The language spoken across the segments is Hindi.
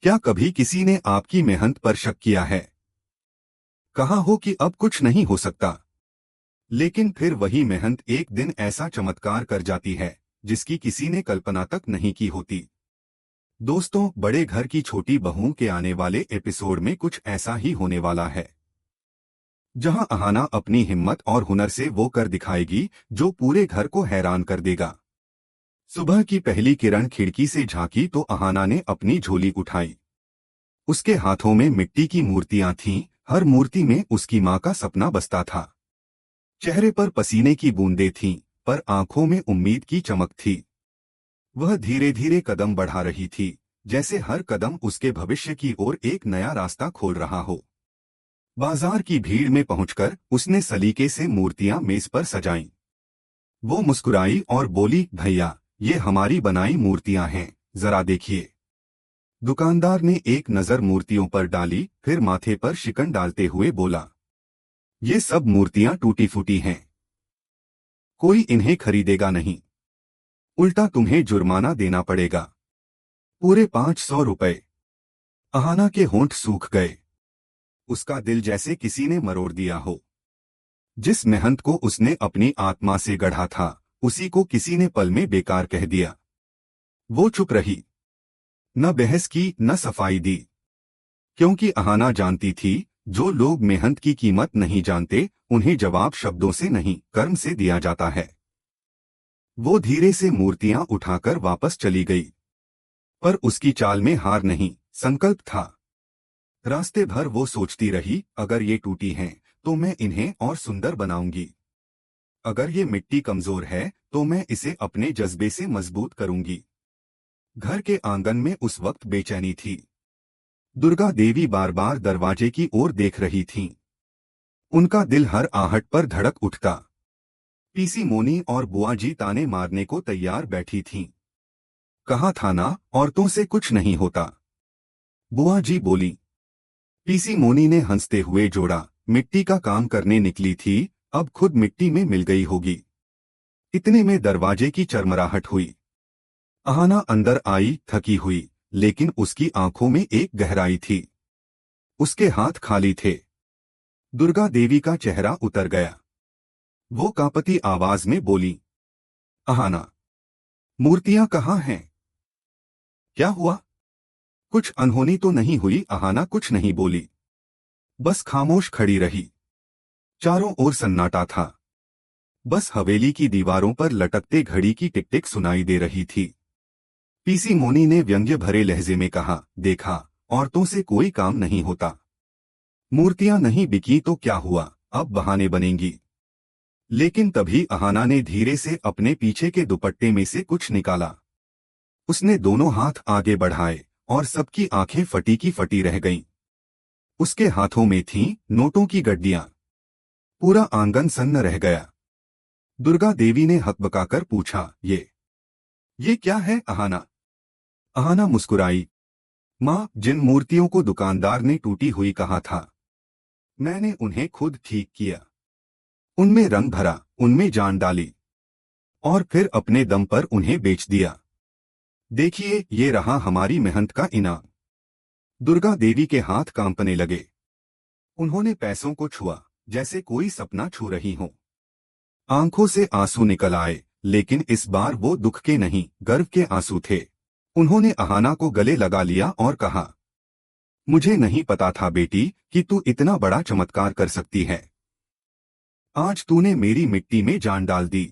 क्या कभी किसी ने आपकी मेहनत पर शक किया है? कहा हो कि अब कुछ नहीं हो सकता, लेकिन फिर वही मेहनत एक दिन ऐसा चमत्कार कर जाती है जिसकी किसी ने कल्पना तक नहीं की होती। दोस्तों, बड़े घर की छोटी बहुओं के आने वाले एपिसोड में कुछ ऐसा ही होने वाला है, जहां अहाना अपनी हिम्मत और हुनर से वो कर दिखाएगी जो पूरे घर को हैरान कर देगा। सुबह की पहली किरण खिड़की से झांकी तो अहाना ने अपनी झोली उठाई। उसके हाथों में मिट्टी की मूर्तियां थीं, हर मूर्ति में उसकी माँ का सपना बसता था। चेहरे पर पसीने की बूंदें थीं, पर आंखों में उम्मीद की चमक थी। वह धीरे धीरे कदम बढ़ा रही थी, जैसे हर कदम उसके भविष्य की ओर एक नया रास्ता खोल रहा हो। बाजार की भीड़ में पहुंचकर उसने सलीके से मूर्तियां मेज पर सजाईं। वो मुस्कुराई और बोली, भैया, ये हमारी बनाई मूर्तियां हैं, जरा देखिए। दुकानदार ने एक नजर मूर्तियों पर डाली, फिर माथे पर शिकन डालते हुए बोला, ये सब मूर्तियां टूटी फूटी हैं, कोई इन्हें खरीदेगा नहीं, उल्टा तुम्हें जुर्माना देना पड़ेगा, पूरे 500 रुपए। अहाना के होंठ सूख गए। उसका दिल जैसे किसी ने मरोड़ दिया हो। जिस मेहनत को उसने अपनी आत्मा से गढ़ा था, उसी को किसी ने पल में बेकार कह दिया। वो चुप रही, न बहस की न सफाई दी, क्योंकि अहाना जानती थी, जो लोग मेहनत की कीमत नहीं जानते, उन्हें जवाब शब्दों से नहीं, कर्म से दिया जाता है। वो धीरे से मूर्तियां उठाकर वापस चली गई, पर उसकी चाल में हार नहीं, संकल्प था। रास्ते भर वो सोचती रही, अगर ये टूटी हैं, तो मैं इन्हें और सुंदर बनाऊंगी। अगर ये मिट्टी कमजोर है, तो मैं इसे अपने जज्बे से मजबूत करूंगी। घर के आंगन में उस वक्त बेचैनी थी। दुर्गा देवी बार बार दरवाजे की ओर देख रही थीं। उनका दिल हर आहट पर धड़क उठता। पीसी मोनी और बुआ जी ताने मारने को तैयार बैठी थीं। कहा था ना, औरतों से कुछ नहीं होता, बुआ जी बोली। पीसी मोनी ने हंसते हुए जोड़ा, मिट्टी का काम करने निकली थी, अब खुद मिट्टी में मिल गई होगी। इतने में दरवाजे की चरमराहट हुई। अहाना अंदर आई, थकी हुई, लेकिन उसकी आंखों में एक गहराई थी। उसके हाथ खाली थे। दुर्गा देवी का चेहरा उतर गया। वो कांपती आवाज में बोली, अहाना, मूर्तियां कहाँ हैं? क्या हुआ? कुछ अनहोनी तो नहीं हुई? अहाना कुछ नहीं बोली, बस खामोश खड़ी रही। चारों ओर सन्नाटा था। बस हवेली की दीवारों पर लटकते घड़ी की टिक टिक सुनाई दे रही थी। पीसी मोनी ने व्यंग्य भरे लहजे में कहा, देखा, औरतों से कोई काम नहीं होता। मूर्तियां नहीं बिकी तो क्या हुआ, अब बहाने बनेंगी। लेकिन तभी अहाना ने धीरे से अपने पीछे के दुपट्टे में से कुछ निकाला। उसने दोनों हाथ आगे बढ़ाए और सबकी आंखें फटी की फटी रह गईं। उसके हाथों में थीं नोटों की गड्डियां। पूरा आंगन सन्न रह गया। दुर्गा देवी ने हकबकाकर पूछा, ये क्या है अहाना? अहाना मुस्कुराई, माँ, जिन मूर्तियों को दुकानदार ने टूटी हुई कहा था, मैंने उन्हें खुद ठीक किया। उनमें रंग भरा, उनमें जान डाली, और फिर अपने दम पर उन्हें बेच दिया। देखिए, ये रहा हमारी मेहनत का इनाम। दुर्गा देवी के हाथ कांपने लगे। उन्होंने पैसों को छुआ, जैसे कोई सपना छू रही हो। आंखों से आंसू निकल आए, लेकिन इस बार वो दुख के नहीं, गर्व के आंसू थे। उन्होंने अहाना को गले लगा लिया और कहा, मुझे नहीं पता था बेटी कि तू इतना बड़ा चमत्कार कर सकती है। आज तूने मेरी मिट्टी में जान डाल दी।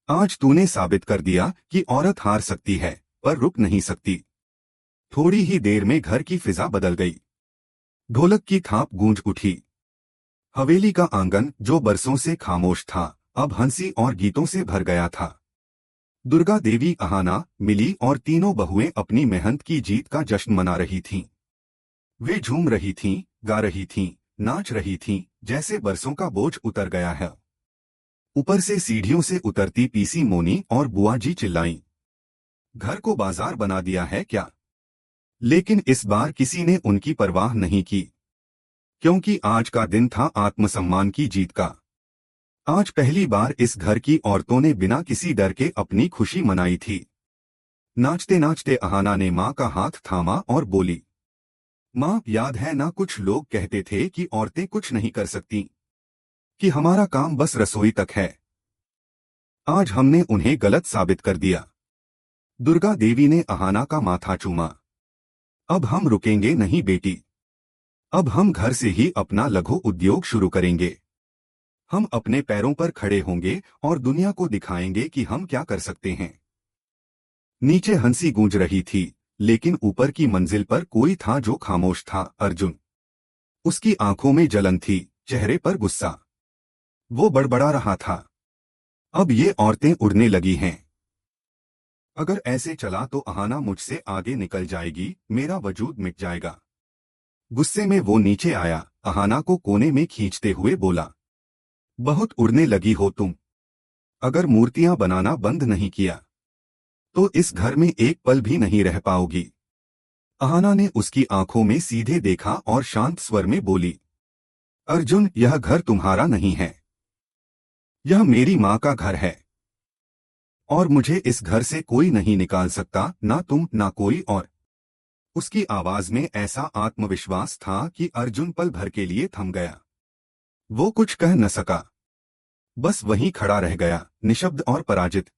आज तूने साबित कर दिया कि औरत हार सकती है, पर रुक नहीं सकती। थोड़ी ही देर में घर की फिजा बदल गई। ढोलक की थाप गूंज उठी। हवेली का आंगन, जो बरसों से खामोश था, अब हंसी और गीतों से भर गया था। दुर्गा देवी, अहाना, मिली और तीनों बहुएं अपनी मेहनत की जीत का जश्न मना रही थीं। वे झूम रही थीं, गा रही थीं, नाच रही थीं, जैसे बरसों का बोझ उतर गया है। ऊपर से सीढ़ियों से उतरती पीसी मोनी और बुआ जी चिल्लाईं, घर को बाजार बना दिया है क्या? लेकिन इस बार किसी ने उनकी परवाह नहीं की, क्योंकि आज का दिन था आत्मसम्मान की जीत का। आज पहली बार इस घर की औरतों ने बिना किसी डर के अपनी खुशी मनाई थी। नाचते नाचते अहाना ने माँ का हाथ थामा और बोली, माँ, याद है ना, कुछ लोग कहते थे कि औरतें कुछ नहीं कर सकती, कि हमारा काम बस रसोई तक है। आज हमने उन्हें गलत साबित कर दिया। दुर्गा देवी ने अहाना का माथा चूमा। अब हम रुकेंगे नहीं बेटी। अब हम घर से ही अपना लघु उद्योग शुरू करेंगे। हम अपने पैरों पर खड़े होंगे और दुनिया को दिखाएंगे कि हम क्या कर सकते हैं। नीचे हंसी गूंज रही थी, लेकिन ऊपर की मंजिल पर कोई था जो खामोश था, अर्जुन। उसकी आंखों में जलन थी, चेहरे पर गुस्सा। वो बड़बड़ा रहा था, अब ये औरतें उड़ने लगी हैं। अगर ऐसे चला तो अहाना मुझसे आगे निकल जाएगी, मेरा वजूद मिट जाएगा। गुस्से में वो नीचे आया, अहाना को कोने में खींचते हुए बोला, बहुत उड़ने लगी हो तुम। अगर मूर्तियां बनाना बंद नहीं किया तो इस घर में एक पल भी नहीं रह पाओगी। अहाना ने उसकी आंखों में सीधे देखा और शांत स्वर में बोली, अर्जुन, यह घर तुम्हारा नहीं है, यह मेरी माँ का घर है। और मुझे इस घर से कोई नहीं निकाल सकता, ना तुम ना कोई और। उसकी आवाज में ऐसा आत्मविश्वास था कि अर्जुन पल भर के लिए थम गया। वो कुछ कह न सका, बस वहीं खड़ा रह गया, निशब्द और पराजित।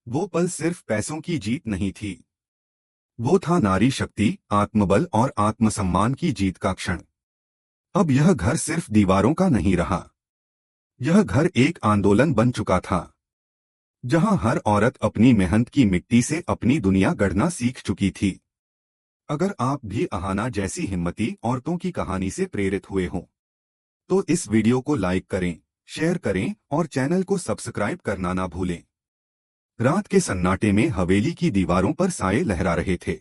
वो पल सिर्फ पैसों की जीत नहीं थी, वो था नारी शक्ति, आत्मबल और आत्मसम्मान की जीत का क्षण। अब यह घर सिर्फ दीवारों का नहीं रहा, यह घर एक आंदोलन बन चुका था, जहां हर औरत अपनी मेहनत की मिट्टी से अपनी दुनिया गढ़ना सीख चुकी थी। अगर आप भी अहाना जैसी हिम्मती औरतों की कहानी से प्रेरित हुए हों, तो इस वीडियो को लाइक करें, शेयर करें और चैनल को सब्सक्राइब करना ना भूलें। रात के सन्नाटे में हवेली की दीवारों पर साए लहरा रहे थे।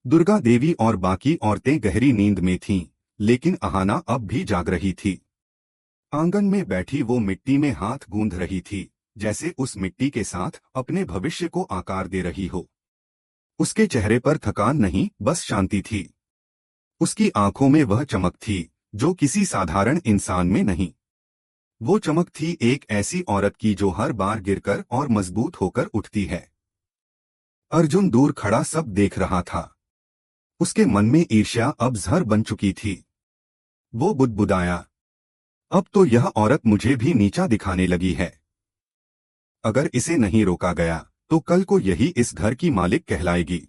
दुर्गा देवी और बाकी औरतें गहरी नींद में थीं, लेकिन अहाना अब भी जाग रही थी। आंगन में बैठी वो मिट्टी में हाथ गूंथ रही थी, जैसे उस मिट्टी के साथ अपने भविष्य को आकार दे रही हो। उसके चेहरे पर थकान नहीं, बस शांति थी। उसकी आंखों में वह चमक थी जो किसी साधारण इंसान में नहीं। वो चमक थी एक ऐसी औरत की जो हर बार गिरकर और मजबूत होकर उठती है। अर्जुन दूर खड़ा सब देख रहा था। उसके मन में ईर्ष्या अब जहर बन चुकी थी। वो बुदबुदाया, अब तो यह औरत मुझे भी नीचा दिखाने लगी है। अगर इसे नहीं रोका गया तो कल को यही इस घर की मालिक कहलाएगी।